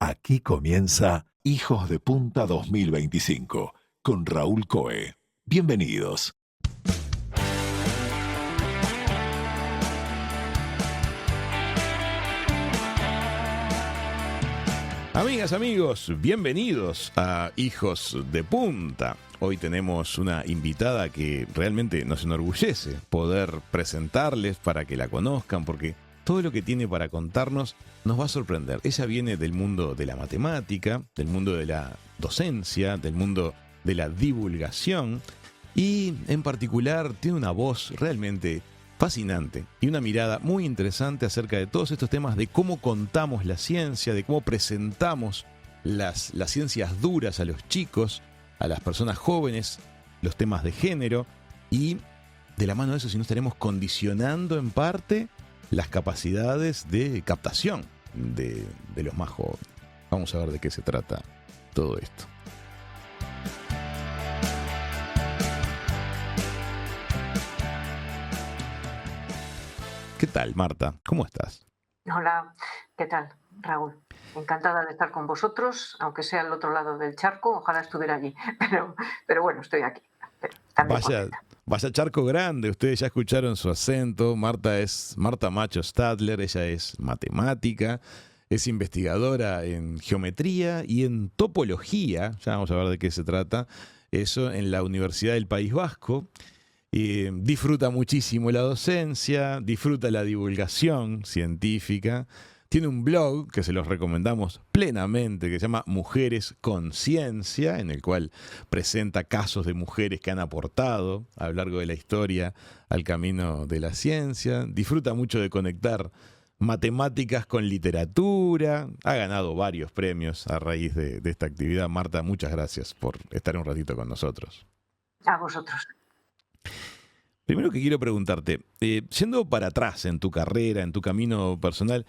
Aquí comienza Hijos de Punta 2025 con Raúl Coe. Bienvenidos. Amigas, amigos, bienvenidos a Hijos de Punta. Hoy tenemos una invitada que realmente nos enorgullece poder presentarles para que la conozcan, porque todo lo que tiene para contarnos nos va a sorprender. Ella viene del mundo de la matemática, del mundo de la docencia, del mundo de la divulgación y en particular tiene una voz realmente fascinante y una mirada muy interesante acerca de todos estos temas de cómo contamos la ciencia, de cómo presentamos las ciencias duras a los chicos, a las personas jóvenes, los temas de género y de la mano de eso si no estaremos condicionando en parte las capacidades de captación de los más jóvenes. Vamos a ver de qué se trata todo esto. ¿Qué tal, Marta? ¿Cómo estás? Hola, ¿qué tal, Raúl? Encantada de estar con vosotros, aunque sea al otro lado del charco, ojalá estuviera allí, pero bueno, estoy aquí, pero también Vaya, contenta. vaya charco grande, ustedes ya escucharon su acento. Marta es Marta Macho Stadler, ella es matemática, es investigadora en geometría y en topología, ya vamos a ver de qué se trata, eso en la Universidad del País Vasco. Y disfruta muchísimo la docencia, disfruta la divulgación científica. Tiene un blog que se los recomendamos plenamente, que se llama Mujeres con Ciencia, en el cual presenta casos de mujeres que han aportado a lo largo de la historia al camino de la ciencia. Disfruta mucho de conectar matemáticas con literatura. Ha ganado varios premios a raíz de esta actividad. Marta, muchas gracias por estar un ratito con nosotros. A vosotros. Primero que quiero preguntarte, yendo para atrás en tu carrera, en tu camino personal,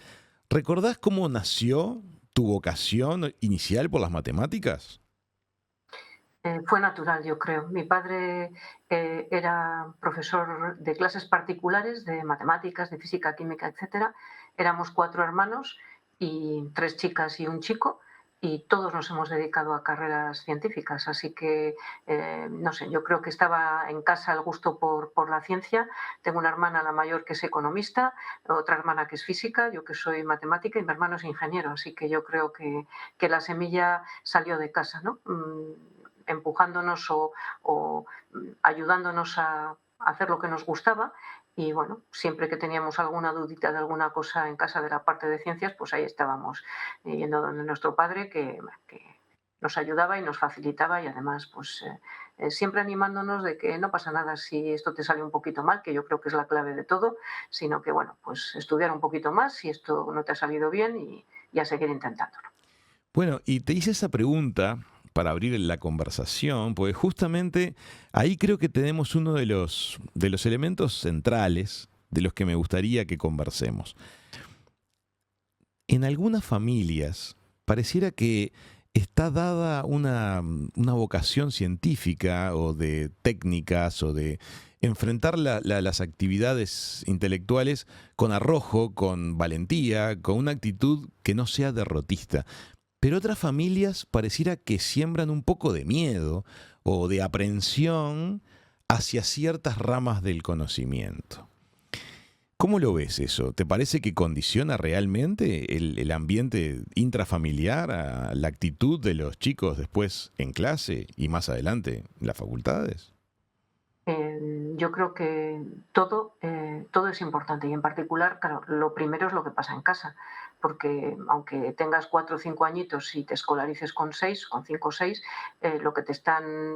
¿recordás cómo nació tu vocación inicial por las matemáticas? Fue natural, yo creo. Mi padre era profesor de clases particulares de matemáticas, de física, química, etcétera. Éramos 4 hermanos y 3 chicas y un chico, y todos nos hemos dedicado a carreras científicas. Así que, no sé, yo creo que estaba en casa el gusto por la ciencia. Tengo una hermana, la mayor, que es economista, otra hermana que es física, yo que soy matemática y mi hermano es ingeniero. Así que yo creo que la semilla salió de casa, ¿no? Empujándonos o ayudándonos a hacer lo que nos gustaba. Y bueno, siempre que teníamos alguna dudita de alguna cosa en casa de la parte de ciencias, pues ahí estábamos yendo donde nuestro padre, que nos ayudaba y nos facilitaba, y además pues siempre animándonos de que no pasa nada si esto te sale un poquito mal, que yo creo que es la clave de todo, sino que bueno, pues estudiar un poquito más si esto no te ha salido bien, y a seguir intentándolo. Bueno, y te hice esa pregunta para abrir la conversación, porque justamente ahí creo que tenemos uno de los elementos centrales de los que me gustaría que conversemos. En algunas familias pareciera que está dada una vocación científica o de técnicas o de enfrentar las actividades intelectuales con arrojo, con valentía, con una actitud que no sea derrotista. Pero otras familias pareciera que siembran un poco de miedo o de aprensión hacia ciertas ramas del conocimiento. ¿Cómo lo ves eso? ¿Te parece que condiciona realmente el ambiente intrafamiliar a la actitud de los chicos después en clase y más adelante en las facultades? Yo creo que todo es importante, y en particular, claro, lo primero es lo que pasa en casa, porque aunque tengas 4 o 5 añitos y te escolarices con 6, con 5 o 6,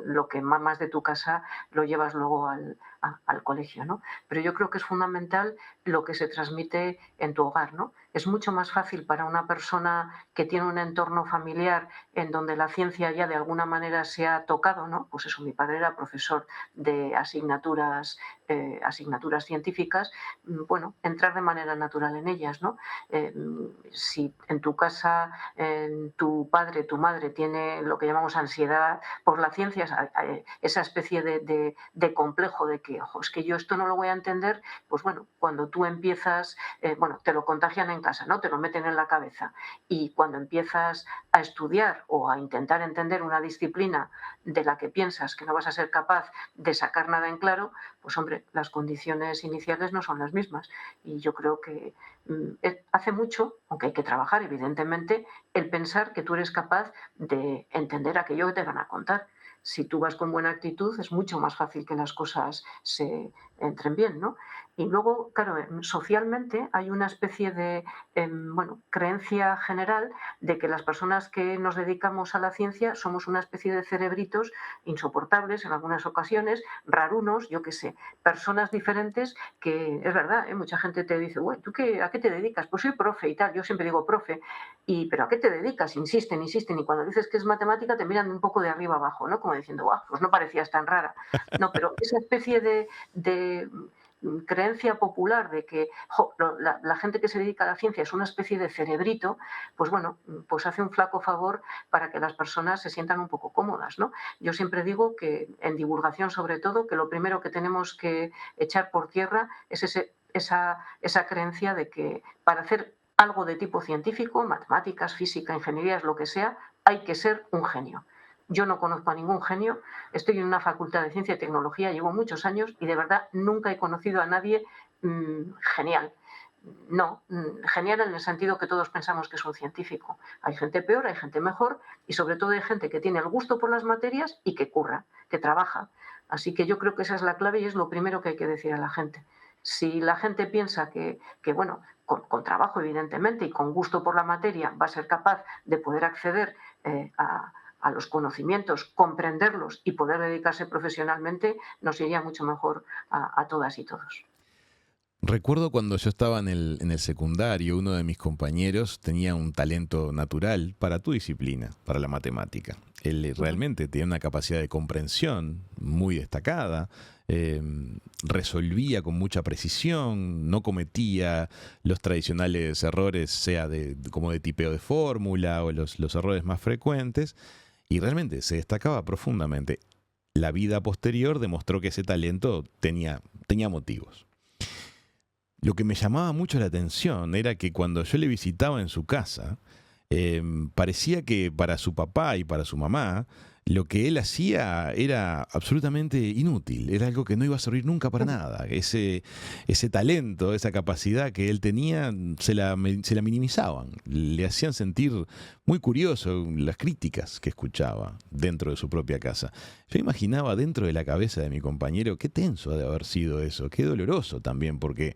lo que mamas de tu casa lo llevas luego al colegio, ¿no? Pero yo creo que es fundamental lo que se transmite en tu hogar, ¿no? Es mucho más fácil para una persona que tiene un entorno familiar en donde la ciencia ya de alguna manera se ha tocado, ¿no? Pues eso, mi padre era profesor de asignaturas científicas. Bueno, entrar de manera natural en ellas, ¿no? Si en tu casa tu padre, tu madre tiene lo que llamamos ansiedad por la ciencia, esa especie de complejo de porque, ojo, es que yo esto no lo voy a entender, pues bueno, cuando tú empiezas, bueno, te lo contagian en casa, ¿no? Te lo meten en la cabeza. Y cuando empiezas a estudiar o a intentar entender una disciplina de la que piensas que no vas a ser capaz de sacar nada en claro, pues hombre, las condiciones iniciales no son las mismas. Y yo creo que hace mucho, aunque hay que trabajar, evidentemente, el pensar que tú eres capaz de entender aquello que te van a contar. Si tú vas con buena actitud, es mucho más fácil que las cosas se entren bien, ¿no? Y luego, claro, socialmente hay una especie de, bueno, creencia general de que las personas que nos dedicamos a la ciencia somos una especie de cerebritos insoportables en algunas ocasiones, rarunos, yo qué sé, personas diferentes que, es verdad, mucha gente te dice, bueno, ¿tú a qué te dedicas? Pues soy profe y tal, yo siempre digo profe, pero ¿a qué te dedicas? Insisten, insisten, y cuando dices que es matemática te miran un poco de arriba abajo, ¿no? Como diciendo, guau, pues no parecías tan rara. No, pero esa especie de creencia popular de que la gente que se dedica a la ciencia es una especie de cerebrito, pues bueno, pues hace un flaco favor para que las personas se sientan un poco cómodas, ¿no? Yo siempre digo que en divulgación, sobre todo, que lo primero que tenemos que echar por tierra es esa creencia de que para hacer algo de tipo científico, matemáticas, física, ingenierías, lo que sea, hay que ser un genio. Yo no conozco a ningún genio, estoy en una facultad de ciencia y tecnología, llevo muchos años y de verdad nunca he conocido a nadie genial. No, genial en el sentido que todos pensamos que es un científico. Hay gente peor, hay gente mejor y sobre todo hay gente que tiene el gusto por las materias y que curra, que trabaja. Así que yo creo que esa es la clave y es lo primero que hay que decir a la gente. Si la gente piensa que bueno, con trabajo evidentemente y con gusto por la materia va a ser capaz de poder acceder a los conocimientos, comprenderlos y poder dedicarse profesionalmente, nos iría mucho mejor a todas y todos. Recuerdo cuando yo estaba en el secundario, uno de mis compañeros tenía un talento natural para tu disciplina, para la matemática. Él realmente tenía una capacidad de comprensión muy destacada, resolvía con mucha precisión, no cometía los tradicionales errores, sea como de tipeo de fórmula o los errores más frecuentes, y realmente se destacaba profundamente. La vida posterior demostró que ese talento tenía motivos. Lo que me llamaba mucho la atención era que cuando yo le visitaba en su casa, parecía que para su papá y para su mamá, lo que él hacía era absolutamente inútil, era algo que no iba a servir nunca para nada. Ese talento, esa capacidad que él tenía, se la minimizaban, le hacían sentir muy curioso las críticas que escuchaba dentro de su propia casa. Yo imaginaba dentro de la cabeza de mi compañero qué tenso ha de haber sido eso, qué doloroso también, porque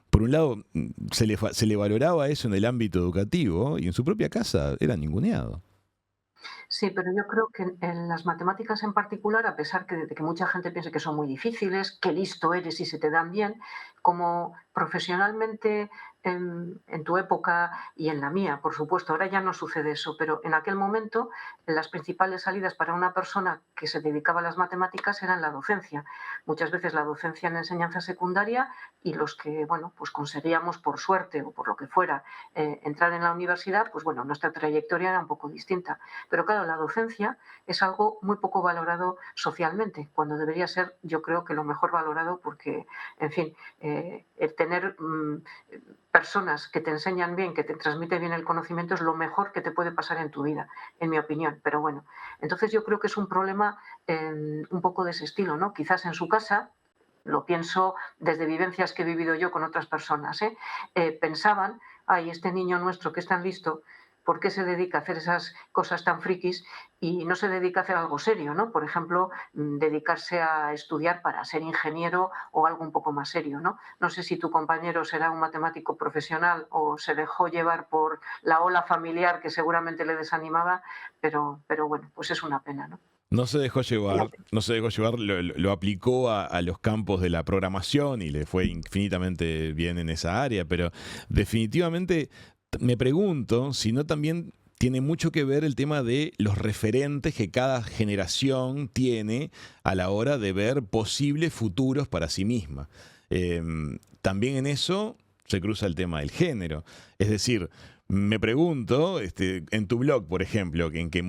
por un lado se le valoraba eso en el ámbito educativo y en su propia casa era ninguneado. Sí, pero yo creo que en las matemáticas en particular, a pesar de que mucha gente piense que son muy difíciles, que listo eres y se te dan bien, como profesionalmente en tu época y en la mía, por supuesto, ahora ya no sucede eso, pero en aquel momento las principales salidas para una persona que se dedicaba a las matemáticas eran la docencia. Muchas veces la docencia en enseñanza secundaria y los que, bueno, pues conseguíamos por suerte o por lo que fuera entrar en la universidad, pues bueno, nuestra trayectoria era un poco distinta. Pero claro, la docencia es algo muy poco valorado socialmente, cuando debería ser, yo creo que lo mejor valorado porque, en fin, el tener personas que te enseñan bien, que te transmiten bien el conocimiento es lo mejor que te puede pasar en tu vida, en mi opinión. Pero bueno, entonces yo creo que es un problema un poco de ese estilo, ¿no? Quizás en su casa, lo pienso desde vivencias que he vivido yo con otras personas, pensaban, ay, este niño nuestro que es tan listo, ¿por qué se dedica a hacer esas cosas tan frikis y no se dedica a hacer algo serio, ¿no? Por ejemplo, dedicarse a estudiar para ser ingeniero o algo un poco más serio, ¿no? No sé si tu compañero será un matemático profesional o se dejó llevar por la ola familiar que seguramente le desanimaba, pero bueno, pues es una pena, ¿no? No se dejó llevar, lo aplicó a los campos de la programación y le fue infinitamente bien en esa área, pero definitivamente me pregunto si no también tiene mucho que ver el tema de los referentes que cada generación tiene a la hora de ver posibles futuros para sí misma. También en eso se cruza el tema del género. Es decir, me pregunto, en tu blog, por ejemplo, en que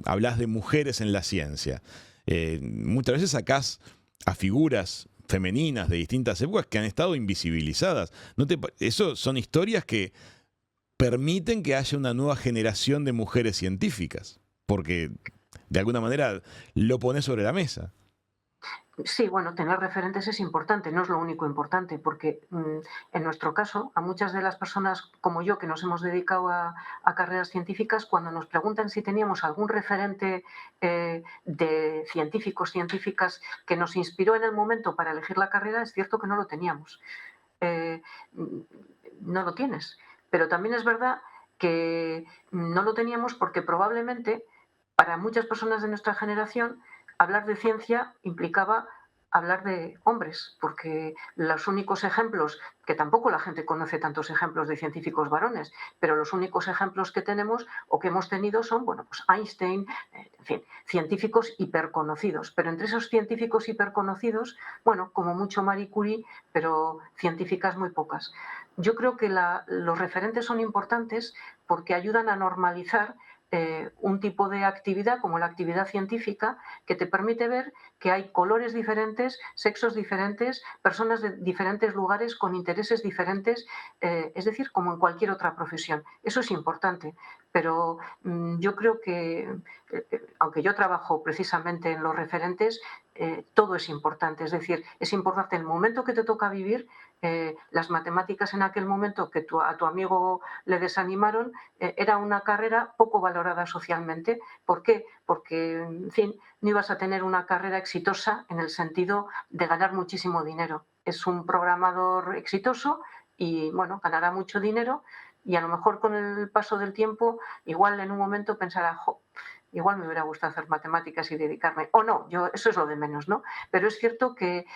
hablas de mujeres en la ciencia, muchas veces sacás a figuras femeninas de distintas épocas que han estado invisibilizadas. Eso son historias que permiten que haya una nueva generación de mujeres científicas, porque de alguna manera lo pone sobre la mesa. Sí, bueno, tener referentes es importante, no es lo único importante, porque en nuestro caso, a muchas de las personas como yo que nos hemos dedicado a carreras científicas, cuando nos preguntan si teníamos algún referente de científicos, científicas que nos inspiró en el momento para elegir la carrera, es cierto que no lo teníamos. Eh, no lo tienes. Pero también es verdad que no lo teníamos porque probablemente para muchas personas de nuestra generación hablar de ciencia implicaba hablar de hombres, porque los únicos ejemplos, que tampoco la gente conoce tantos ejemplos de científicos varones, pero los únicos ejemplos que tenemos o que hemos tenido son, bueno, pues Einstein, en fin, científicos hiperconocidos. Pero entre esos científicos hiperconocidos, bueno, como mucho Marie Curie, pero científicas muy pocas. Yo creo que los referentes son importantes porque ayudan a normalizar un tipo de actividad como la actividad científica que te permite ver que hay colores diferentes, sexos diferentes, personas de diferentes lugares con intereses diferentes, es decir, como en cualquier otra profesión. Eso es importante, pero yo creo que, aunque yo trabajo precisamente en los referentes, todo es importante, es decir, es importante el momento que te toca vivir. Las matemáticas en aquel momento que a tu amigo le desanimaron, era una carrera poco valorada socialmente. ¿Por qué? Porque, en fin, no ibas a tener una carrera exitosa en el sentido de ganar muchísimo dinero. Es un programador exitoso y, bueno, ganará mucho dinero y a lo mejor con el paso del tiempo, igual en un momento pensará, igual me hubiera gustado hacer matemáticas y dedicarme, o no, eso es lo de menos, ¿no? Pero es cierto que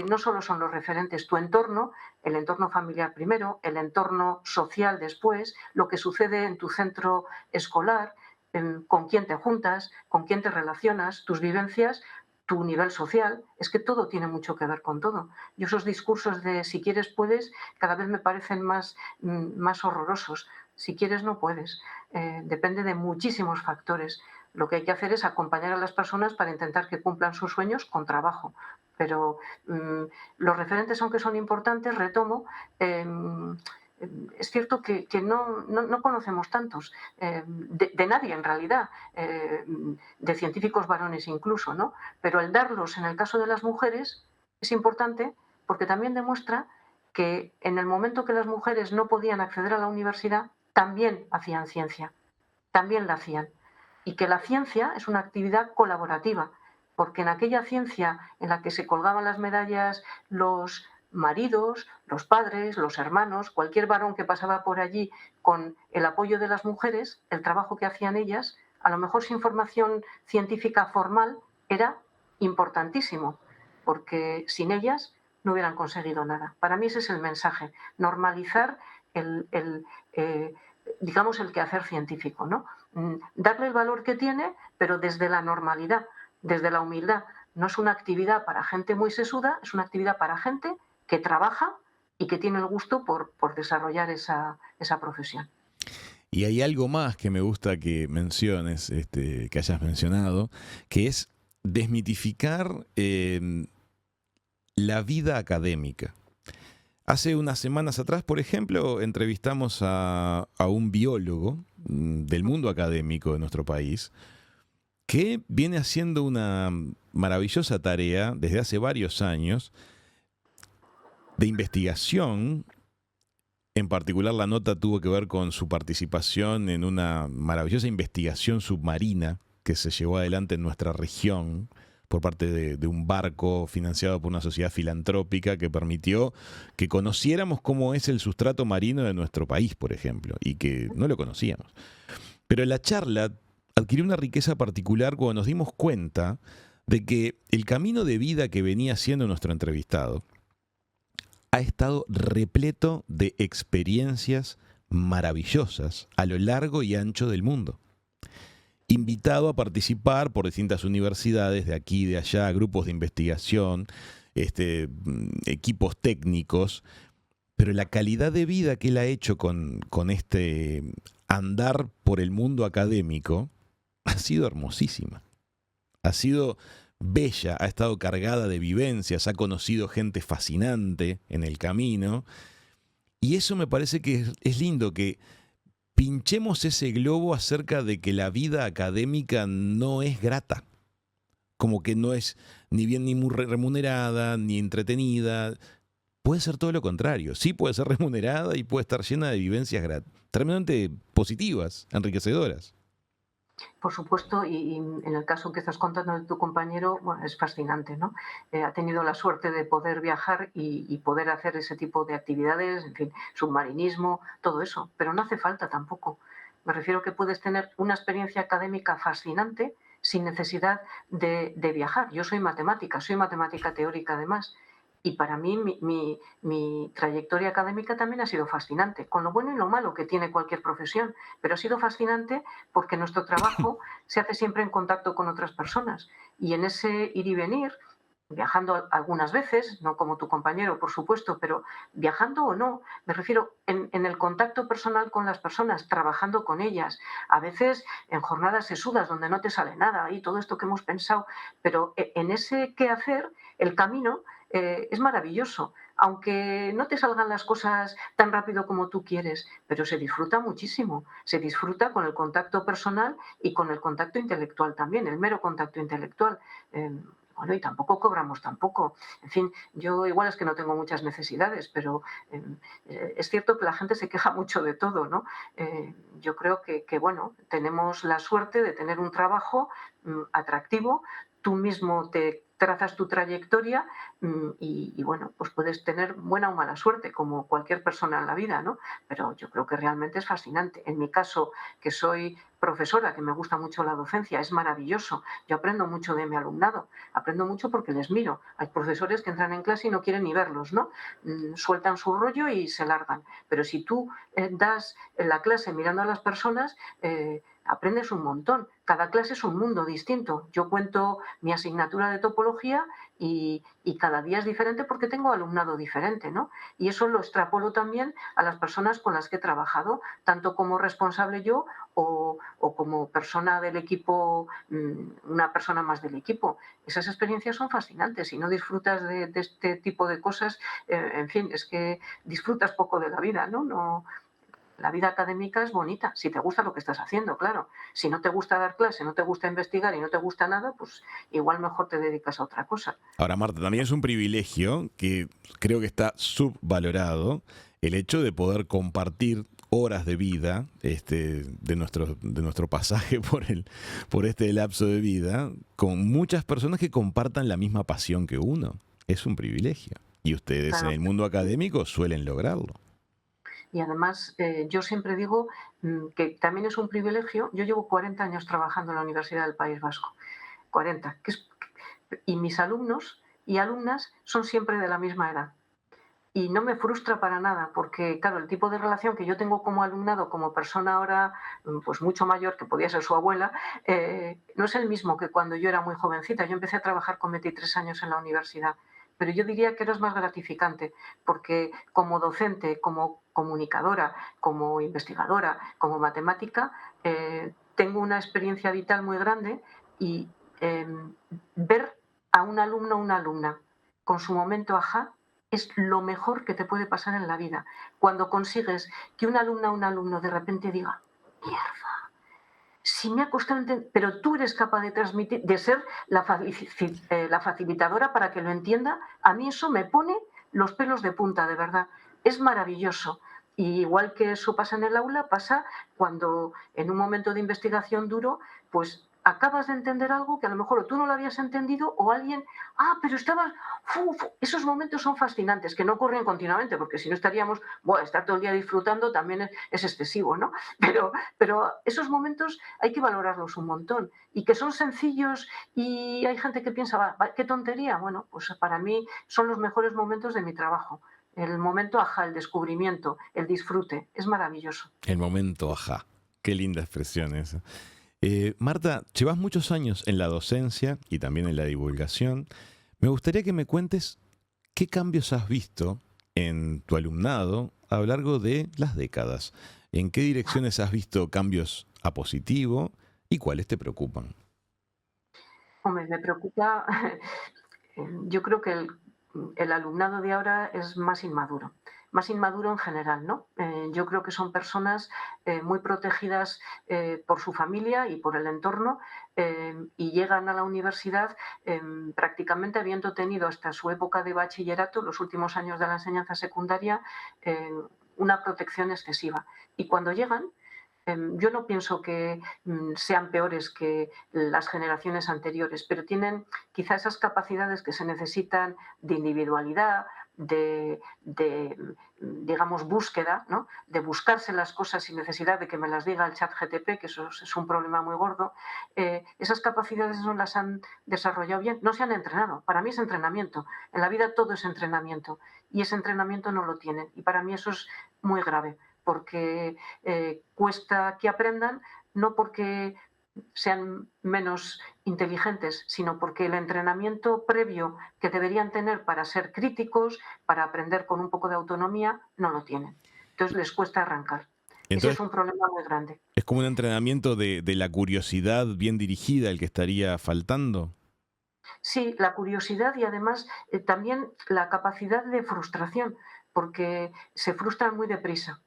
no solo son los referentes, tu entorno, el entorno familiar primero, el entorno social después, lo que sucede en tu centro escolar, con quién te juntas, con quién te relacionas, tus vivencias, tu nivel social, es que todo tiene mucho que ver con todo. Yo esos discursos de si quieres puedes, cada vez me parecen más horrorosos. Si quieres no puedes. Depende de muchísimos factores. Lo que hay que hacer es acompañar a las personas para intentar que cumplan sus sueños con trabajo. Pero los referentes, aunque son importantes, retomo, es cierto que no conocemos tantos, de nadie en realidad, de científicos varones incluso, ¿no? Pero el darlos en el caso de las mujeres es importante porque también demuestra que en el momento que las mujeres no podían acceder a la universidad, también hacían ciencia, también la hacían. Y que la ciencia es una actividad colaborativa, porque en aquella ciencia en la que se colgaban las medallas los maridos, los padres, los hermanos, cualquier varón que pasaba por allí con el apoyo de las mujeres, el trabajo que hacían ellas, a lo mejor sin formación científica formal, era importantísimo, porque sin ellas no hubieran conseguido nada. Para mí ese es el mensaje, normalizar digamos, el quehacer científico, ¿no? Darle el valor que tiene, pero desde la normalidad, desde la humildad. No es una actividad para gente muy sesuda, es una actividad para gente que trabaja y que tiene el gusto por desarrollar esa profesión. Y hay algo más que me gusta que menciones, que hayas mencionado, que es desmitificar la vida académica. Hace unas semanas atrás, por ejemplo, entrevistamos a un biólogo del mundo académico de nuestro país que viene haciendo una maravillosa tarea desde hace varios años de investigación. En particular, la nota tuvo que ver con su participación en una maravillosa investigación submarina que se llevó adelante en nuestra región por parte de un barco financiado por una sociedad filantrópica que permitió que conociéramos cómo es el sustrato marino de nuestro país, por ejemplo, y que no lo conocíamos. Pero la charla adquirió una riqueza particular cuando nos dimos cuenta de que el camino de vida que venía haciendo nuestro entrevistado ha estado repleto de experiencias maravillosas a lo largo y ancho del mundo. Invitado a participar por distintas universidades de aquí y de allá, grupos de investigación, equipos técnicos, pero la calidad de vida que él ha hecho con este andar por el mundo académico ha sido hermosísima. Ha sido bella, ha estado cargada de vivencias, ha conocido gente fascinante en el camino. Y eso me parece que es lindo, que pinchemos ese globo acerca de que la vida académica no es grata. Como que no es ni bien ni muy remunerada, ni entretenida. Puede ser todo lo contrario. Sí puede ser remunerada y puede estar llena de vivencias tremendamente positivas, enriquecedoras. Por supuesto, y en el caso que estás contando de tu compañero, bueno, es fascinante, ¿no? Ha tenido la suerte de poder viajar y poder hacer ese tipo de actividades, en fin, submarinismo, todo eso, pero no hace falta tampoco. Me refiero que puedes tener una experiencia académica fascinante sin necesidad de viajar. Yo soy matemática teórica además, y para mí mi trayectoria académica también ha sido fascinante, con lo bueno y lo malo que tiene cualquier profesión, pero ha sido fascinante porque nuestro trabajo se hace siempre en contacto con otras personas y en ese ir y venir, viajando algunas veces, no como tu compañero, por supuesto, pero viajando o no, me refiero en el contacto personal con las personas, trabajando con ellas, a veces en jornadas sesudas donde no te sale nada y todo esto que hemos pensado, pero en ese qué hacer, el camino es maravilloso, aunque no te salgan las cosas tan rápido como tú quieres, pero se disfruta muchísimo, se disfruta con el contacto personal y con el contacto intelectual también, el mero contacto intelectual. Bueno, y tampoco cobramos tampoco. En fin, yo igual es que no tengo muchas necesidades, pero es cierto que la gente se queja mucho de todo, ¿no? Yo creo que, bueno, tenemos la suerte de tener un trabajo atractivo, tú mismo te trazas tu trayectoria y, bueno, pues puedes tener buena o mala suerte, como cualquier persona en la vida, ¿no? Pero yo creo que realmente es fascinante. En mi caso, que soy profesora, que me gusta mucho la docencia, es maravilloso. Yo aprendo mucho de mi alumnado, aprendo mucho porque les miro. Hay profesores que entran en clase y no quieren ni verlos, ¿no? Sueltan su rollo y se largan. Pero si tú das la clase mirando a las personas, aprendes un montón. Cada clase es un mundo distinto. Yo cuento mi asignatura de topología y cada día es diferente porque tengo alumnado diferente, ¿no? Y eso lo extrapolo también a las personas con las que he trabajado, tanto como responsable yo o como persona del equipo, una persona más del equipo. Esas experiencias son fascinantes. Si no disfrutas de este tipo de cosas, en fin, es que disfrutas poco de la vida, ¿no? La vida académica es bonita, si te gusta lo que estás haciendo, claro. Si no te gusta dar clase, no te gusta investigar y no te gusta nada, pues igual mejor te dedicas a otra cosa. Ahora, Marta, también es un privilegio que creo que está subvalorado el hecho de poder compartir horas de vida de nuestro pasaje por este lapso de vida con muchas personas que compartan la misma pasión que uno. Es un privilegio. Y ustedes Claro. en el mundo académico suelen lograrlo. Y además, yo siempre digo que también es un privilegio. Yo llevo 40 años trabajando en la Universidad del País Vasco, 40, y mis alumnos y alumnas son siempre de la misma edad. Y no me frustra para nada, porque claro, el tipo de relación que yo tengo como alumnado, como persona ahora pues mucho mayor, que podía ser su abuela, no es el mismo que cuando yo era muy jovencita. Yo empecé a trabajar con 23 años en la universidad, pero yo diría que ahora es más gratificante, porque como docente, como comunicadora, como investigadora, como matemática, tengo una experiencia vital muy grande y ver a un alumno o una alumna con su momento ajá es lo mejor que te puede pasar en la vida. Cuando consigues que una alumna o un alumno de repente diga, mierda, si me ha costado entender, pero tú eres capaz de transmitir, de ser la facilitadora para que lo entienda, a mí eso me pone los pelos de punta, de verdad. Es maravilloso. Y igual que eso pasa en el aula, pasa cuando en un momento de investigación duro, pues acabas de entender algo que a lo mejor tú no lo habías entendido o alguien, pero estabas, esos momentos son fascinantes, que no ocurren continuamente, porque si no estaríamos, bueno, estar todo el día disfrutando también es excesivo, ¿no? Pero esos momentos hay que valorarlos un montón y que son sencillos y hay gente que piensa, qué tontería. Bueno, pues para mí son los mejores momentos de mi trabajo. El momento ajá, el descubrimiento, el disfrute, es maravilloso. El momento ajá. Qué linda expresión esa. Marta, llevas muchos años en la docencia y también en la divulgación. Me gustaría que me cuentes qué cambios has visto en tu alumnado a lo largo de las décadas. ¿En qué direcciones has visto cambios a positivo y cuáles te preocupan? Hombre, me preocupa, yo creo que el alumnado de ahora es más inmaduro en general, ¿no? Yo creo que son personas muy protegidas por su familia y por el entorno y llegan a la universidad prácticamente habiendo tenido hasta su época de bachillerato, los últimos años de la enseñanza secundaria, eh, una protección excesiva. Y cuando llegan, yo no pienso que sean peores que las generaciones anteriores, pero tienen quizá esas capacidades que se necesitan de individualidad, digamos, búsqueda, ¿no? De buscarse las cosas sin necesidad de que me las diga el chat GTP, que eso es un problema muy gordo. Esas capacidades no las han desarrollado bien, no se han entrenado. Para mí es entrenamiento. En la vida todo es entrenamiento y ese entrenamiento no lo tienen. Y para mí eso es muy grave porque cuesta que aprendan, no porque sean menos inteligentes, sino porque el entrenamiento previo que deberían tener para ser críticos, para aprender con un poco de autonomía, no lo tienen. Entonces les cuesta arrancar. Ese es Entonces un problema muy grande. es como un entrenamiento de la curiosidad bien dirigida el que estaría faltando. Sí, la curiosidad y además también la capacidad de frustración, porque se frustran muy deprisa.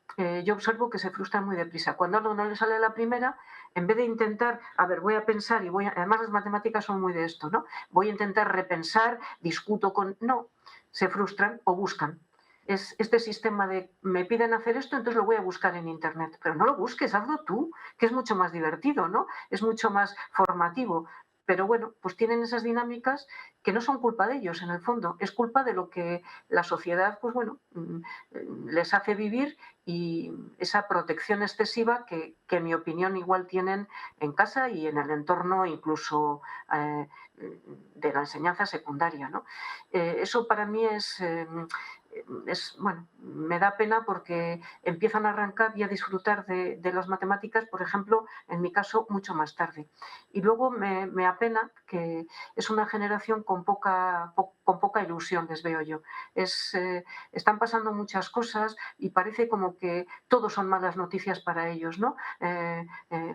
Yo observo que se frustran muy deprisa. Cuando algo no le sale a la primera, en vez de intentar, a ver, voy a pensar y además las matemáticas son muy de esto, ¿no? Voy a intentar repensar, discuto con... No, se frustran o buscan. Es este sistema de me piden hacer esto, entonces lo voy a buscar en internet. Pero no lo busques, hazlo tú, que es mucho más divertido, ¿no? Es mucho más formativo. Pero bueno, pues tienen esas dinámicas que no son culpa de ellos en el fondo, es culpa de lo que la sociedad, pues bueno, les hace vivir y esa protección excesiva que en mi opinión igual tienen en casa y en el entorno incluso de la enseñanza secundaria, ¿no? Eso para mí bueno, me da pena porque empiezan a arrancar y a disfrutar de las matemáticas, por ejemplo, en mi caso, mucho más tarde. Y luego me apena que es una generación con poca ilusión, les veo yo. Están pasando muchas cosas y parece como que todo son malas noticias para ellos, ¿no?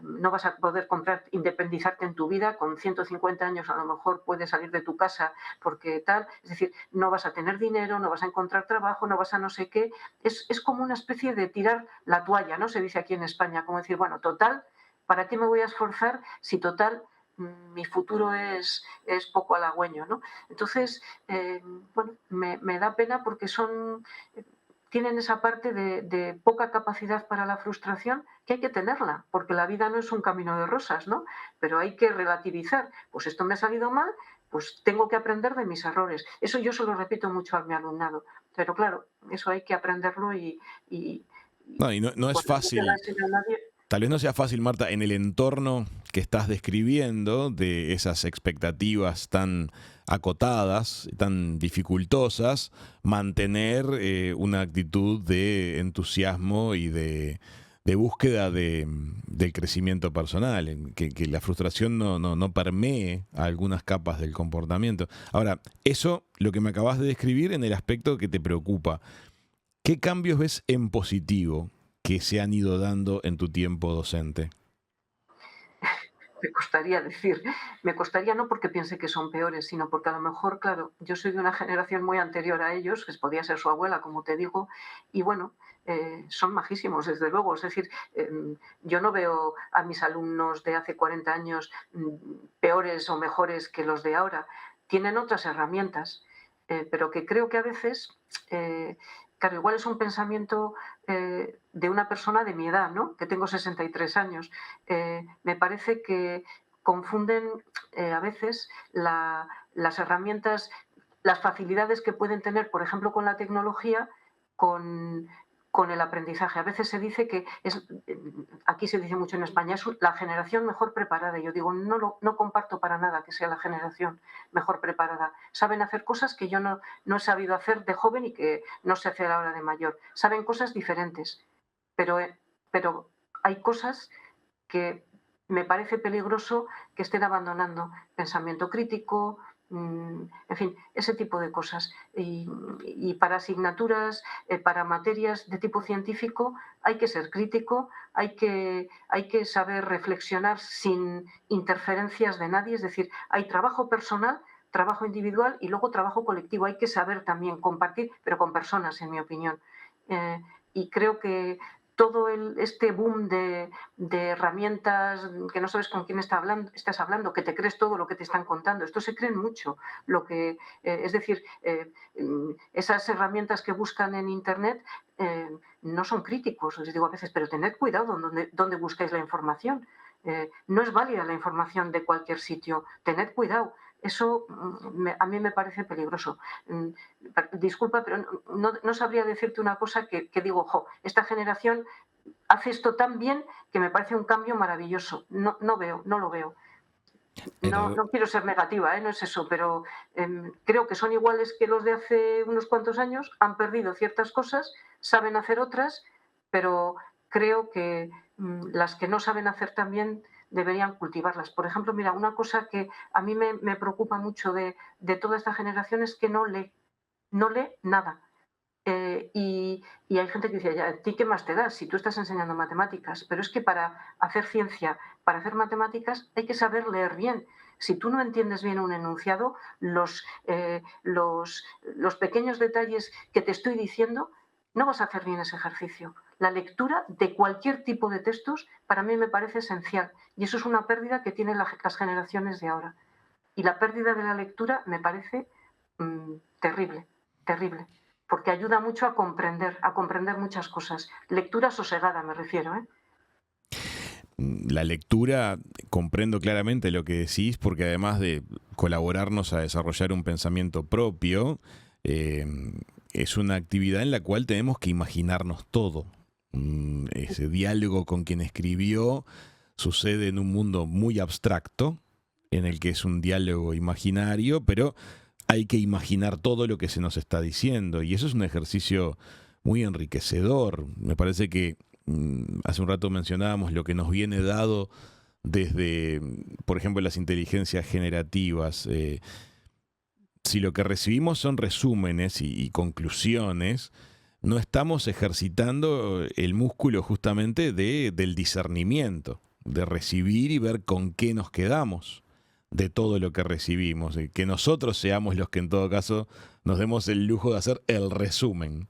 No vas a poder independizarte en tu vida, con 150 años a lo mejor puedes salir de tu casa porque tal, es decir, no vas a tener dinero, no vas a encontrar trabajo, no vas a no sé qué. Es como una especie de tirar la toalla, ¿no? Se dice aquí en España, como decir, bueno, total, ¿para qué me voy a esforzar si total mi futuro es poco halagüeño, ¿no? Entonces, bueno, me da pena porque tienen esa parte de poca capacidad para la frustración que hay que tenerla, porque la vida no es un camino de rosas, ¿no? Pero hay que relativizar, pues esto me ha salido mal, pues tengo que aprender de mis errores. Eso yo se lo repito mucho a mi alumnado, pero claro, eso hay que aprenderlo y No, y no es cuando no te la fácil. enseña nadie, Tal vez no sea fácil, Marta, en el entorno que estás describiendo, de esas expectativas tan acotadas, tan dificultosas, mantener una actitud de entusiasmo y de búsqueda del crecimiento personal, que la frustración no permee a algunas capas del comportamiento. Ahora, eso, lo que me acabas de describir en el aspecto que te preocupa, ¿qué cambios ves en positivo que se han ido dando en tu tiempo docente? me costaría decir, me costaría no porque piense que son peores, sino porque a lo mejor, claro, yo soy de una generación muy anterior a ellos, que podía ser su abuela, como te digo, y bueno, son majísimos, desde luego. Es decir, yo no veo a mis alumnos de hace 40 años peores o mejores que los de ahora. Tienen otras herramientas, pero que creo que a veces, claro, igual es un pensamiento de una persona de mi edad, ¿no? Que tengo 63 años. Me parece que confunden a veces las herramientas, las facilidades que pueden tener, por ejemplo, con la tecnología, con, con el aprendizaje. A veces se dice que aquí se dice mucho en España, es la generación mejor preparada. Y yo digo, no comparto para nada que sea la generación mejor preparada. Saben hacer cosas que yo no he sabido hacer de joven y que no sé hacer ahora de mayor. Saben cosas diferentes, pero, pero hay cosas que me parece peligroso que estén abandonando. Pensamiento crítico, En fin, ese tipo de cosas. Y para asignaturas, para materias de tipo científico, hay que ser crítico, hay que saber reflexionar sin interferencias de nadie, es decir, hay trabajo personal, trabajo individual y luego trabajo colectivo. Hay que saber también compartir, pero con personas, en mi opinión. Y creo que todo este boom de herramientas que no sabes con quién estás hablando, que te crees todo lo que te están contando, esto se creen mucho. Es decir, esas herramientas que buscan en Internet no son críticos. Les digo a veces, pero tened cuidado donde buscáis la información. No es válida la información de cualquier sitio. Tened cuidado. Eso a mí me parece peligroso. Disculpa, pero no sabría decirte una cosa que digo, esta generación hace esto tan bien que me parece un cambio maravilloso. No lo veo. No quiero ser negativa, no es eso, pero creo que son iguales que los de hace unos cuantos años, han perdido ciertas cosas, saben hacer otras, pero creo que las que no saben hacer tan bien deberían cultivarlas. Por ejemplo, mira, una cosa que a mí me preocupa mucho de toda esta generación es que no lee nada. Y hay gente que dice, ya, ¿a ti qué más te das si tú estás enseñando matemáticas? Pero es que para hacer ciencia, para hacer matemáticas, hay que saber leer bien. Si tú no entiendes bien un enunciado, los pequeños detalles que te estoy diciendo, no vas a hacer bien ese ejercicio. La lectura de cualquier tipo de textos para mí me parece esencial y eso es una pérdida que tienen las generaciones de ahora. Y la pérdida de la lectura me parece terrible, porque ayuda mucho a comprender muchas cosas. Lectura sosegada me refiero, La lectura, comprendo claramente lo que decís, porque además de colaborarnos a desarrollar un pensamiento propio, es una actividad en la cual tenemos que imaginarnos todo. Ese diálogo con quien escribió sucede en un mundo muy abstracto, en el que es un diálogo imaginario, pero hay que imaginar todo lo que se nos está diciendo, y eso es un ejercicio muy enriquecedor. Me parece que hace un rato mencionábamos lo que nos viene dado desde, por ejemplo, las inteligencias generativas. Si lo que recibimos son resúmenes y conclusiones, no estamos ejercitando el músculo justamente del discernimiento, de recibir y ver con qué nos quedamos de todo lo que recibimos, que nosotros seamos los que en todo caso nos demos el lujo de hacer el resumen.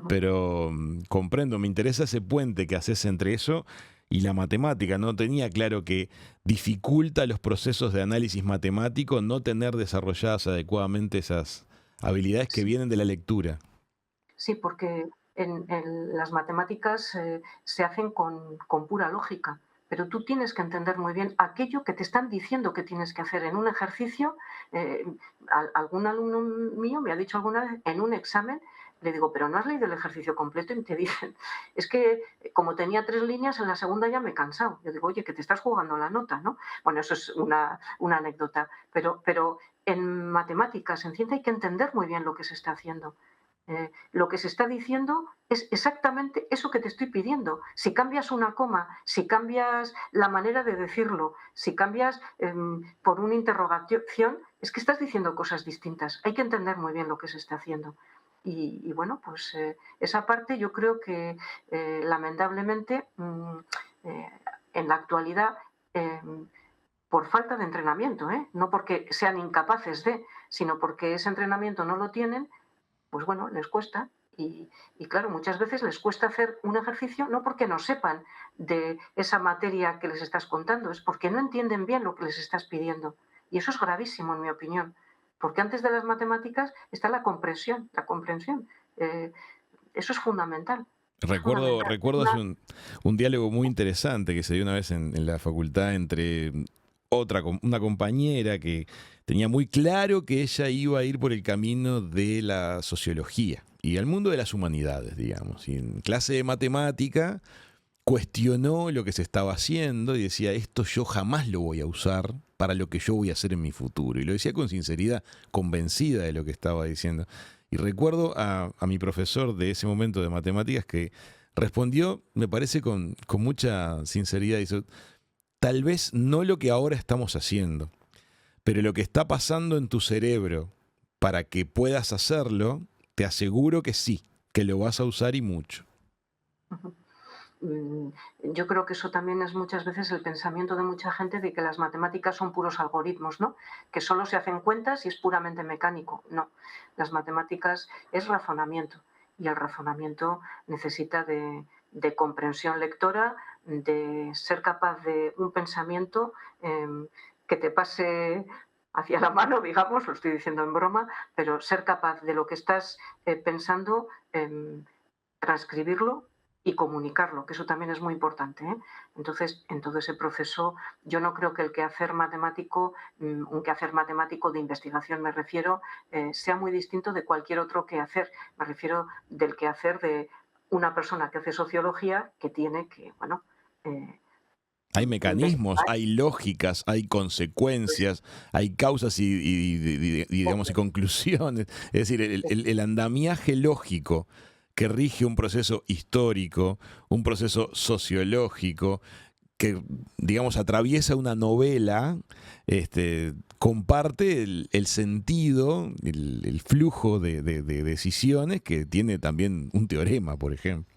Pero comprendo, me interesa ese puente que haces entre eso y la matemática. No tenía claro que dificulta los procesos de análisis matemático no tener desarrolladas adecuadamente esas habilidades que vienen de la lectura. Sí, porque en las matemáticas se hacen con pura lógica, pero tú tienes que entender muy bien aquello que te están diciendo que tienes que hacer en un ejercicio. Algún alumno mío me ha dicho alguna vez en un examen, le digo, pero no has leído el ejercicio completo, y te dicen, es que como tenía 3 líneas, en la segunda ya me he cansado. Yo digo, oye, que te estás jugando la nota, ¿no? Bueno, eso es una anécdota, pero en matemáticas, en ciencia, hay que entender muy bien lo que se está haciendo. Lo que se está diciendo es exactamente eso que te estoy pidiendo. Si cambias una coma, si cambias la manera de decirlo, si cambias por una interrogación, es que estás diciendo cosas distintas. Hay que entender muy bien lo que se está haciendo. Y bueno, pues esa parte yo creo que lamentablemente en la actualidad, por falta de entrenamiento, no porque sean incapaces de, sino porque ese entrenamiento no lo tienen, pues bueno, les cuesta. Y claro, muchas veces les cuesta hacer un ejercicio no porque no sepan de esa materia que les estás contando, es porque no entienden bien lo que les estás pidiendo. Y eso es gravísimo, en mi opinión. Porque antes de las matemáticas está la comprensión. Eso es fundamental. Recuerdo hace un diálogo muy interesante que se dio una vez en la facultad entre una compañera que tenía muy claro que ella iba a ir por el camino de la sociología y al mundo de las humanidades, digamos. Y en clase de matemática cuestionó lo que se estaba haciendo y decía, esto yo jamás lo voy a usar para lo que yo voy a hacer en mi futuro. Y lo decía con sinceridad, convencida de lo que estaba diciendo. Y recuerdo a mi profesor de ese momento de matemáticas que respondió, me parece con mucha sinceridad, dice, tal vez no lo que ahora estamos haciendo, pero lo que está pasando en tu cerebro para que puedas hacerlo, te aseguro que sí, que lo vas a usar y mucho. Ujú. Yo creo que eso también es muchas veces el pensamiento de mucha gente de que las matemáticas son puros algoritmos, ¿no? Que solo se hacen cuentas y es puramente mecánico. No, las matemáticas es razonamiento y el razonamiento necesita de comprensión lectora, de ser capaz de un pensamiento que te pase hacia la mano, digamos, lo estoy diciendo en broma, pero ser capaz de lo que estás pensando, transcribirlo y comunicarlo, que eso también es muy importante, ¿eh? Entonces, en todo ese proceso, yo no creo que el quehacer matemático, un quehacer matemático de investigación me refiero, sea muy distinto de cualquier otro quehacer. Me refiero del quehacer de una persona que hace sociología que tiene que, bueno, eh, Hay mecanismos, investigar. hay lógicas, hay Pues, consecuencias, hay causas digamos, y conclusiones. Es decir, el andamiaje lógico que rige un proceso histórico, un proceso sociológico, que, digamos, atraviesa una novela, comparte el sentido, el flujo de decisiones que tiene también un teorema, por ejemplo.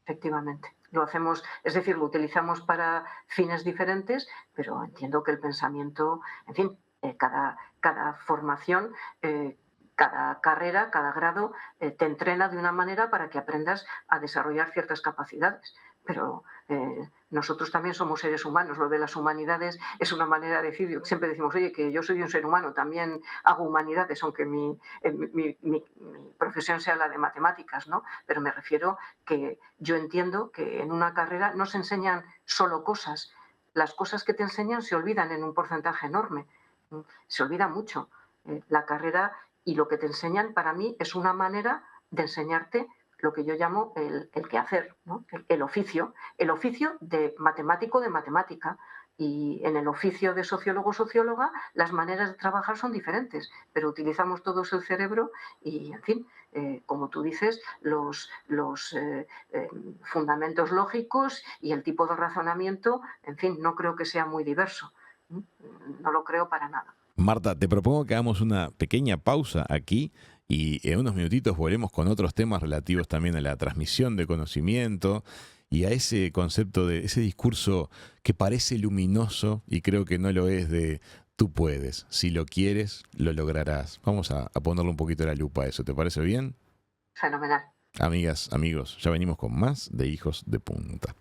efectivamente. Lo hacemos, es decir, lo utilizamos para fines diferentes, pero entiendo que el pensamiento, en fin, cada formación, eh, cada carrera, cada grado, te entrena de una manera para que aprendas a desarrollar ciertas capacidades. Pero nosotros también somos seres humanos. Lo de las humanidades es una manera de decir, siempre decimos, oye, que yo soy un ser humano, también hago humanidades, aunque mi profesión sea la de matemáticas, ¿no? Pero me refiero que yo entiendo que en una carrera no se enseñan solo cosas. Las cosas que te enseñan se olvidan en un porcentaje enorme. Se olvida mucho. La carrera y lo que te enseñan para mí es una manera de enseñarte lo que yo llamo el quehacer, ¿no? El oficio de matemático de matemática. Y en el oficio de sociólogo o socióloga las maneras de trabajar son diferentes, pero utilizamos todos el cerebro y, en fin, como tú dices, los fundamentos lógicos y el tipo de razonamiento, en fin, no creo que sea muy diverso. No lo creo para nada. Marta, te propongo que hagamos una pequeña pausa aquí y en unos minutitos volvemos con otros temas relativos también a la transmisión de conocimiento y a ese concepto de ese discurso que parece luminoso y creo que no lo es de tú puedes, si lo quieres, lo lograrás. Vamos a ponerle un poquito la lupa a eso, ¿te parece bien? Fenomenal. Amigas, amigos, ya venimos con más de Hijos de Punta.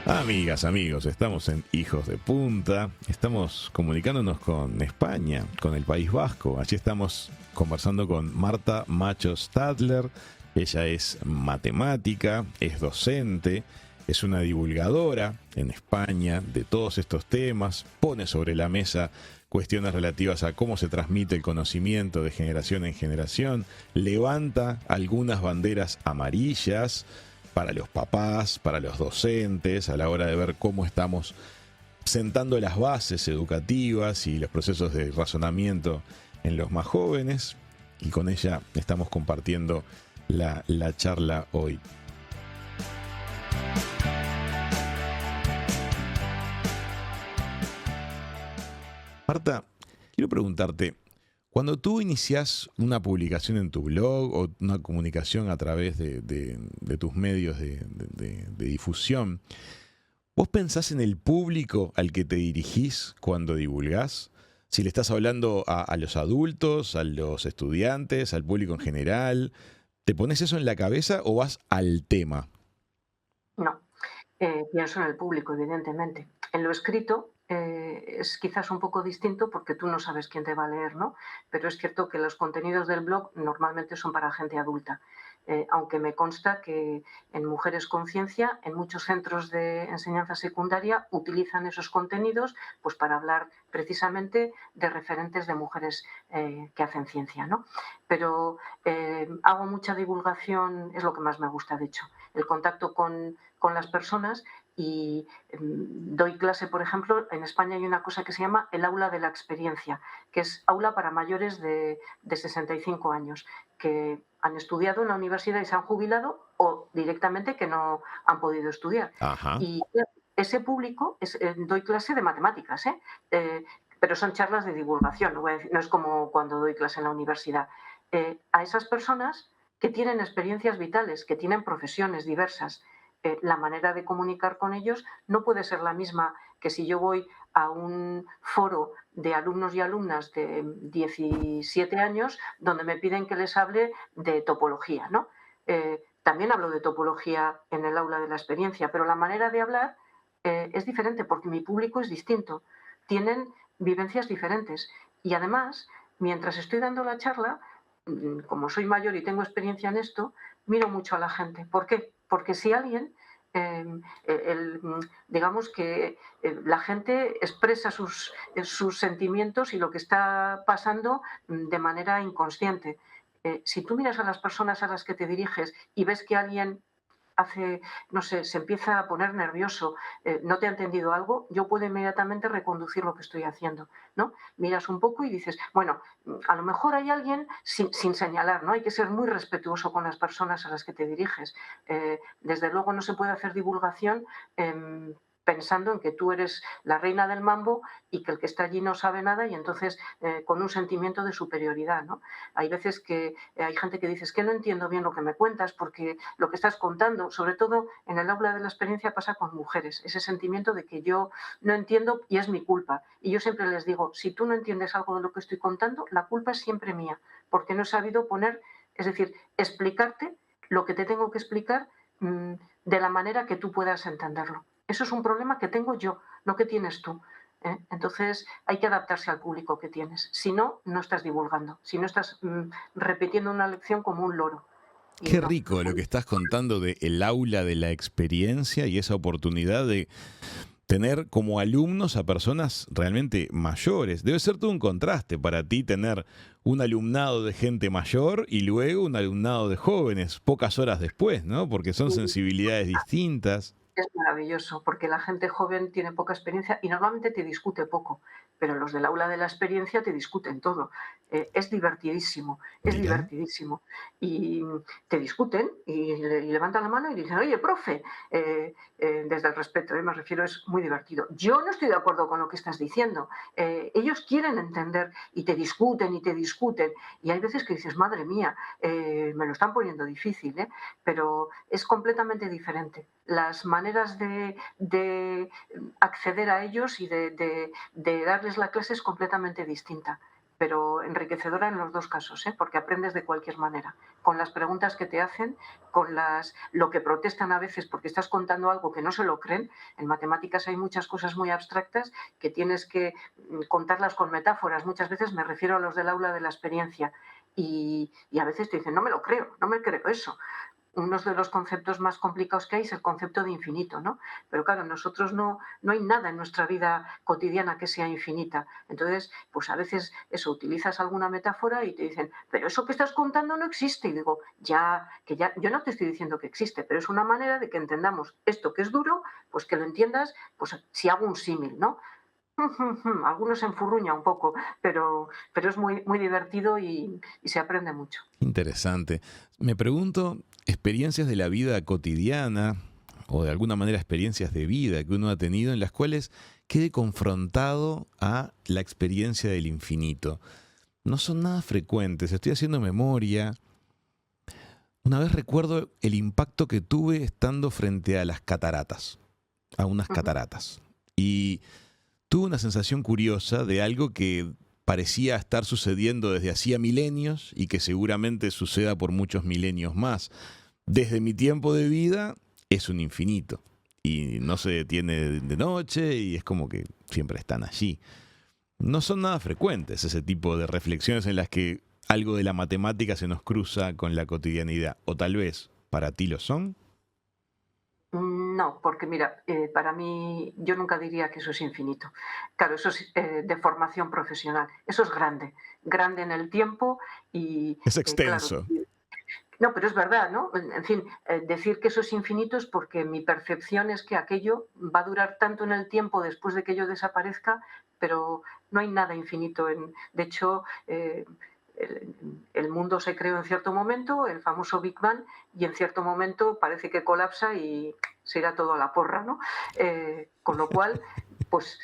Amigas, amigos, estamos en Hijos de Punta, estamos comunicándonos con España, con el País Vasco. Allí estamos conversando con Marta Macho Stadler. Ella es matemática, es docente, es una divulgadora en España de todos estos temas, pone sobre la mesa cuestiones relativas a cómo se transmite el conocimiento de generación en generación, levanta algunas banderas amarillas para los papás, para los docentes, a la hora de ver cómo estamos sentando las bases educativas y los procesos de razonamiento en los más jóvenes. Y con ella estamos compartiendo la charla hoy. Marta, quiero preguntarte, cuando tú inicias una publicación en tu blog o una comunicación a través de tus medios de difusión, ¿vos pensás en el público al que te dirigís cuando divulgás? Si le estás hablando a los adultos, a los estudiantes, al público en general, ¿te pones eso en la cabeza o vas al tema? No, pienso en el público, evidentemente. En lo escrito es quizás un poco distinto porque tú no sabes quién te va a leer, ¿no? Pero es cierto que los contenidos del blog normalmente son para gente adulta. Aunque me consta que en Mujeres Conciencia, en muchos centros de enseñanza secundaria utilizan esos contenidos pues para hablar precisamente de referentes de mujeres que hacen ciencia, ¿no? Pero hago mucha divulgación, es lo que más me gusta, de hecho, el contacto con las personas y doy clase, por ejemplo, en España hay una cosa que se llama el aula de la experiencia, que es aula para mayores de 65 años, que han estudiado en la universidad y se han jubilado o directamente que no han podido estudiar. Ajá. Y ese público, doy clase de matemáticas, pero son charlas de divulgación, no, voy a decir, no es como cuando doy clase en la universidad. A esas personas que tienen experiencias vitales, que tienen profesiones diversas, la manera de comunicar con ellos no puede ser la misma que si yo voy a un foro de alumnos y alumnas de 17 años donde me piden que les hable de topología, ¿no? También hablo de topología en el aula de la experiencia, pero la manera de hablar es diferente porque mi público es distinto. Tienen vivencias diferentes. Y además, mientras estoy dando la charla, como soy mayor y tengo experiencia en esto, miro mucho a la gente. ¿Por qué? Porque si alguien, digamos que la gente expresa sus sentimientos y lo que está pasando de manera inconsciente. Si tú miras a las personas a las que te diriges y ves que alguien hace, no sé, se empieza a poner nervioso, no te ha entendido algo, yo puedo inmediatamente reconducir lo que estoy haciendo, ¿no? Miras un poco y dices, bueno, a lo mejor hay alguien sin señalar, ¿no? Hay que ser muy respetuoso con las personas a las que te diriges. Desde luego no se puede hacer divulgación pensando en que tú eres la reina del mambo y que el que está allí no sabe nada y entonces con un sentimiento de superioridad, ¿no? Hay veces que hay gente que dice, es que no entiendo bien lo que me cuentas porque lo que estás contando, sobre todo en el aula de la experiencia pasa con mujeres, ese sentimiento de que yo no entiendo y es mi culpa. Y yo siempre les digo, si tú no entiendes algo de lo que estoy contando, la culpa es siempre mía, porque no he sabido poner, es decir, explicarte lo que te tengo que explicar de la manera que tú puedas entenderlo. Eso es un problema que tengo yo, no que tienes tú. Entonces hay que adaptarse al público que tienes. Si no, no estás divulgando. Si no estás repitiendo una lección como un loro. Y Qué no. rico lo que estás contando de el aula de la experiencia y esa oportunidad de tener como alumnos a personas realmente mayores. Debe ser todo un contraste para ti tener un alumnado de gente mayor y luego un alumnado de jóvenes, pocas horas después, ¿no? Porque son sensibilidades distintas. Es maravilloso, porque la gente joven tiene poca experiencia y normalmente te discute poco, pero los del aula de la experiencia te discuten todo. Es divertidísimo, es Mira. divertidísimo. Y te discuten y levantan la mano y dicen, oye, profe, desde el respeto, me refiero, es muy divertido. Yo no estoy de acuerdo con lo que estás diciendo. Ellos quieren entender y te discuten y te discuten. Y hay veces que dices, madre mía, me lo están poniendo difícil, pero es completamente diferente. Las maneras de acceder a ellos y de darles la clase es completamente distinta, pero enriquecedora en los dos casos, porque aprendes de cualquier manera, con las preguntas que te hacen, con lo que protestan a veces porque estás contando algo que no se lo creen. En matemáticas hay muchas cosas muy abstractas que tienes que contarlas con metáforas. Muchas veces me refiero a los del aula de la experiencia y a veces te dicen, no me lo creo, no me creo eso. Uno de los conceptos más complicados que hay es el concepto de infinito, ¿no? Pero claro, nosotros no hay nada en nuestra vida cotidiana que sea infinita. Entonces, pues a veces eso, utilizas alguna metáfora y te dicen, pero eso que estás contando no existe. Y digo, ya, yo no te estoy diciendo que existe, pero es una manera de que entendamos esto que es duro, pues que lo entiendas, pues si hago un símil, ¿no? Algunos se enfurruña un poco, pero es muy, muy divertido y se aprende mucho. Interesante. Me pregunto, experiencias de la vida cotidiana o de alguna manera experiencias de vida que uno ha tenido en las cuales quede confrontado a la experiencia del infinito. No son nada frecuentes, estoy haciendo memoria. Una vez recuerdo el impacto que tuve estando frente a las cataratas, a unas cataratas. Y tuve una sensación curiosa de algo que parecía estar sucediendo desde hacía milenios y que seguramente suceda por muchos milenios más. Desde mi tiempo de vida es un infinito y no se detiene de noche y es como que siempre están allí. No son nada frecuentes ese tipo de reflexiones en las que algo de la matemática se nos cruza con la cotidianidad. O tal vez para ti lo son. No, porque mira, para mí yo nunca diría que eso es infinito. Claro, eso es de formación profesional. Eso es grande, grande en el tiempo y Es claro. extenso. No, pero es verdad, ¿no? En fin, decir que eso es infinito es porque mi percepción es que aquello va a durar tanto en el tiempo después de que yo desaparezca, pero no hay nada infinito. De hecho, el mundo se creó en cierto momento, el famoso Big Bang, y en cierto momento parece que colapsa y se irá todo a la porra, ¿no? Con lo cual, pues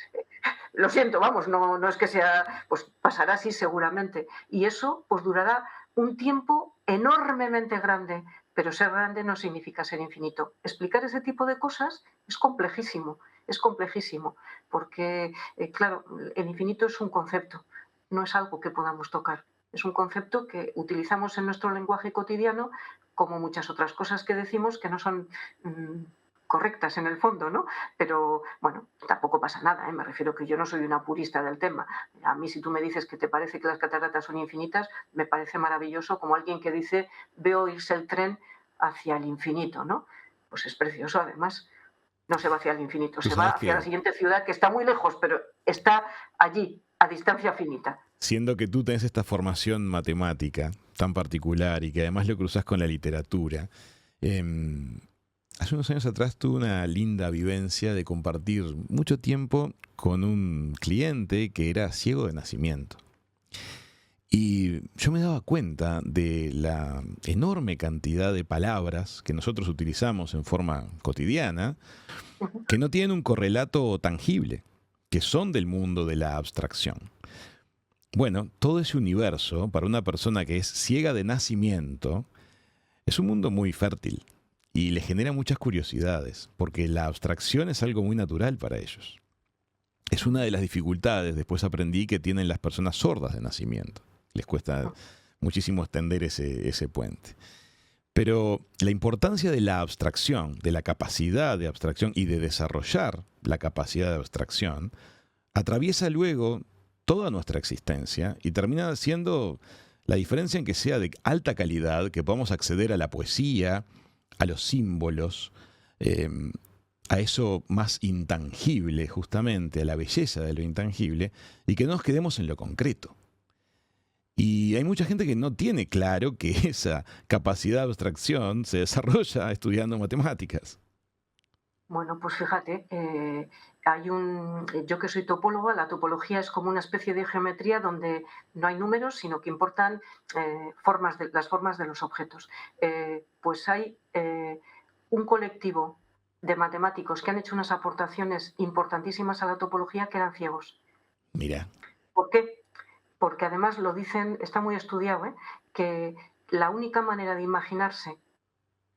lo siento, vamos, no es que sea, pues pasará así seguramente. Y eso pues durará un tiempo enormemente grande, pero ser grande no significa ser infinito. Explicar ese tipo de cosas es complejísimo, porque, claro, el infinito es un concepto, no es algo que podamos tocar. Es un concepto que utilizamos en nuestro lenguaje cotidiano, como muchas otras cosas que decimos que no son correctas en el fondo, ¿no? Pero bueno, tampoco pasa nada, ¿eh? Me refiero que yo no soy una purista del tema. A mí, si tú me dices que te parece que las cataratas son infinitas, me parece maravilloso, como alguien que dice veo irse el tren hacia el infinito, ¿no? Pues es precioso, además. No se va hacia el infinito, Tú se va sabes hacia la que, siguiente ciudad, que está muy lejos, pero está allí, a distancia finita. siendo que tú tenés esta formación matemática tan particular y que además lo cruzas con la literatura, hace unos años atrás tuve una linda vivencia de compartir mucho tiempo con un cliente que era ciego de nacimiento. Y yo me daba cuenta de la enorme cantidad de palabras que nosotros utilizamos en forma cotidiana que no tienen un correlato tangible, que son del mundo de la abstracción. Bueno, todo ese universo, para una persona que es ciega de nacimiento, es un mundo muy fértil y le genera muchas curiosidades, porque la abstracción es algo muy natural para ellos. Es una de las dificultades, después aprendí, que tienen las personas sordas de nacimiento. Les cuesta muchísimo extender ese puente. Pero la importancia de la abstracción, de la capacidad de abstracción y de desarrollar la capacidad de abstracción, atraviesa luego toda nuestra existencia y termina siendo la diferencia en que sea de alta calidad, que podamos acceder a la poesía, a los símbolos, a eso más intangible justamente, a la belleza de lo intangible, y que no nos quedemos en lo concreto. Y hay mucha gente que no tiene claro que esa capacidad de abstracción se desarrolla estudiando matemáticas. Bueno, pues fíjate, yo que soy topóloga, la topología es como una especie de geometría donde no hay números, sino que importan las formas de los objetos. Pues hay un colectivo de matemáticos que han hecho unas aportaciones importantísimas a la topología que eran ciegos. Mira, ¿Por qué? Porque además lo dicen, está muy estudiado, que la única manera de imaginarse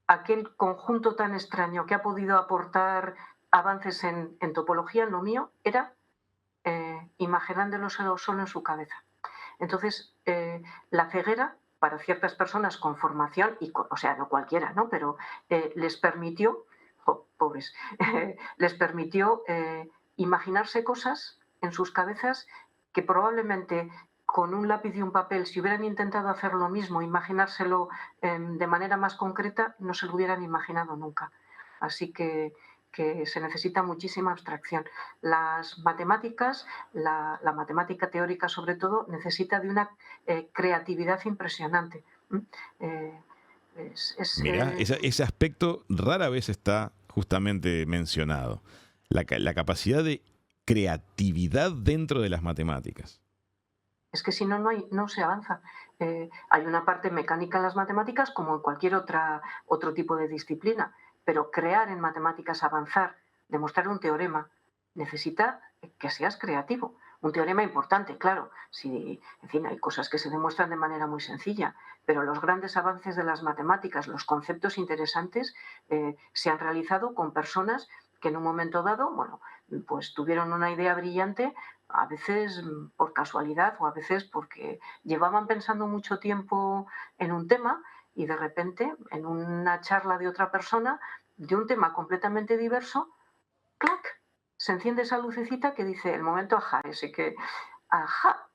aquel conjunto tan extraño que ha podido aportar avances en topología, en lo mío, era imaginándolo solo en su cabeza. Entonces, la ceguera, para ciertas personas con formación, o sea, no cualquiera, ¿no? Pero les permitió, pobres, les permitió imaginarse cosas en sus cabezas que probablemente con un lápiz y un papel, si hubieran intentado hacer lo mismo, imaginárselo de manera más concreta, no se lo hubieran imaginado nunca. Así que se necesita muchísima abstracción. Las matemáticas, la matemática teórica sobre todo, necesita de una creatividad impresionante. Eh, mira, ese aspecto rara vez está justamente mencionado. La capacidad de creatividad dentro de las matemáticas. Es que si no, no se avanza. Hay una parte mecánica en las matemáticas como en cualquier otro tipo de disciplina, pero crear en matemáticas, avanzar, demostrar un teorema, necesita que seas creativo. Un teorema importante, claro. Si, en fin, hay cosas que se demuestran de manera muy sencilla, pero los grandes avances de las matemáticas, los conceptos interesantes, se han realizado con personas que en un momento dado, bueno, pues tuvieron una idea brillante, a veces por casualidad o a veces porque llevaban pensando mucho tiempo en un tema y de repente en una charla de otra persona de un tema completamente diverso, ¡clac!, se enciende esa lucecita que dice el momento ajá, ese que, ajá,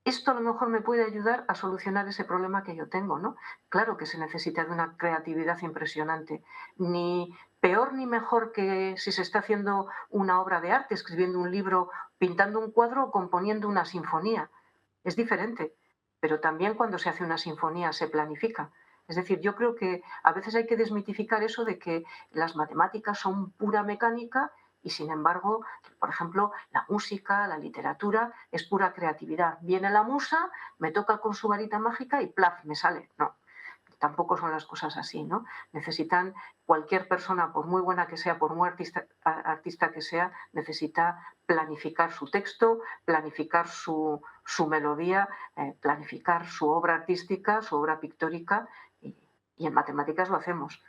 esto a lo mejor me puede ayudar a solucionar ese problema que yo tengo, ¿no? Claro que se necesita de una creatividad impresionante. Ni peor ni mejor que si se está haciendo una obra de arte, escribiendo un libro, pintando un cuadro o componiendo una sinfonía. Es diferente, pero también cuando se hace una sinfonía se planifica. Es decir, yo creo que a veces hay que desmitificar eso de que las matemáticas son pura mecánica Y sin embargo, por ejemplo, la música, la literatura es pura creatividad. Viene la musa, me toca con su varita mágica y plaf, me sale. No, tampoco son las cosas así, ¿no? Necesitan, cualquier persona, por muy buena que sea, por muy artista que sea, necesita planificar su texto, planificar su melodía, planificar su obra artística, su obra pictórica, y en matemáticas lo hacemos.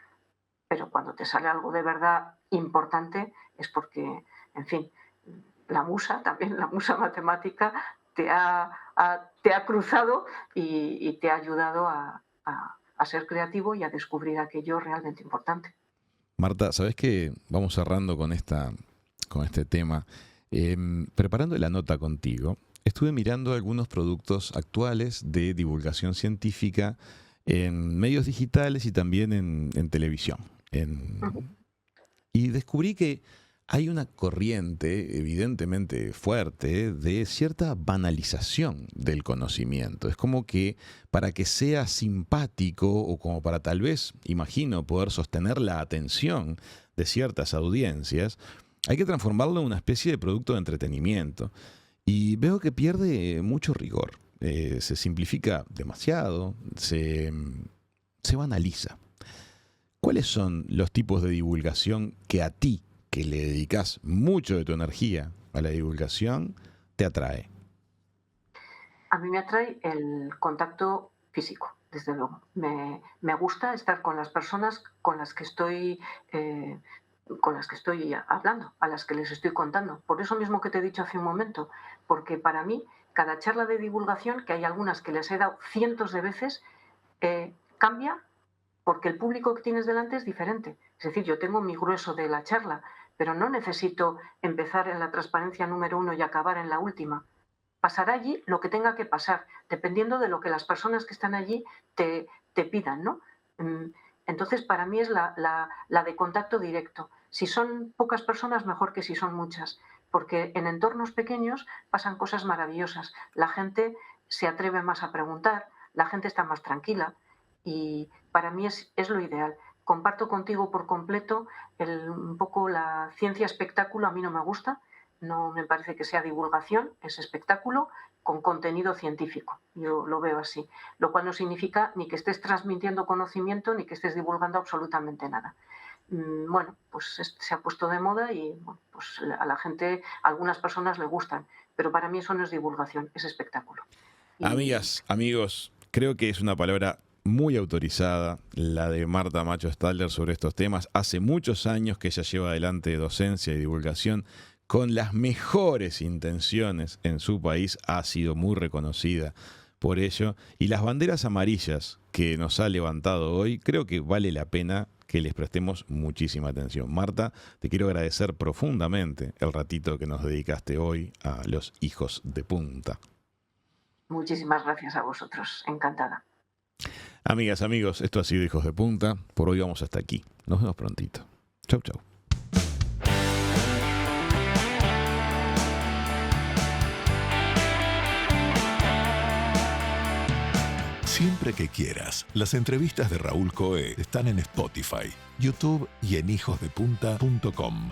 Pero cuando te sale algo de verdad importante es porque, en fin, la musa, también la musa matemática, te ha cruzado y te ha ayudado a ser creativo y a descubrir aquello realmente importante. Marta, ¿sabés qué? Vamos cerrando con este tema. Preparando la nota contigo, estuve mirando algunos productos actuales de divulgación científica en medios digitales y también en televisión. Y descubrí que hay una corriente evidentemente fuerte de cierta banalización del conocimiento. Es como que para que sea simpático o como para tal vez, imagino, poder sostener la atención de ciertas audiencias, hay que transformarlo en una especie de producto de entretenimiento. Y veo que pierde mucho rigor. Se simplifica demasiado, se banaliza. ¿Cuáles son los tipos de divulgación que a ti, que le dedicas mucho de tu energía a la divulgación, te atrae? A mí me atrae el contacto físico, desde luego. Me gusta estar con las personas con las que estoy hablando, a las que les estoy contando. Por eso mismo que te he dicho hace un momento, porque para mí cada charla de divulgación, que hay algunas que les he dado cientos de veces, cambia porque el público que tienes delante es diferente. Es decir, yo tengo mi grueso de la charla, pero no necesito empezar en la transparencia número 1 y acabar en la última. Pasará allí lo que tenga que pasar, dependiendo de lo que las personas que están allí te pidan, ¿no? Entonces, para mí es la de contacto directo. Si son pocas personas, mejor que si son muchas, porque en entornos pequeños pasan cosas maravillosas. La gente se atreve más a preguntar, la gente está más tranquila, y para mí es lo ideal. Comparto contigo por completo un poco la ciencia espectáculo. A mí no me gusta, no me parece que sea divulgación, es espectáculo con contenido científico. Yo lo veo así, lo cual no significa ni que estés transmitiendo conocimiento ni que estés divulgando absolutamente nada. Bueno, pues se ha puesto de moda y bueno, pues a la gente, a algunas personas le gustan, pero para mí eso no es divulgación, es espectáculo. Amigas, amigos, creo que es una palabra muy autorizada, la de Marta Macho Stadler sobre estos temas. Hace muchos años que ella lleva adelante docencia y divulgación con las mejores intenciones en su país, ha sido muy reconocida por ello. Y las banderas amarillas que nos ha levantado hoy, creo que vale la pena que les prestemos muchísima atención. Marta, te quiero agradecer profundamente el ratito que nos dedicaste hoy a los Hijos de Punta. Muchísimas gracias a vosotros, encantada. Amigas, amigos, esto ha sido Hijos de Punta. Por hoy vamos hasta aquí. Nos vemos prontito. Chau, chau. Siempre que quieras, las entrevistas de Raúl Coe están en Spotify, YouTube y en hijosdepunta.com.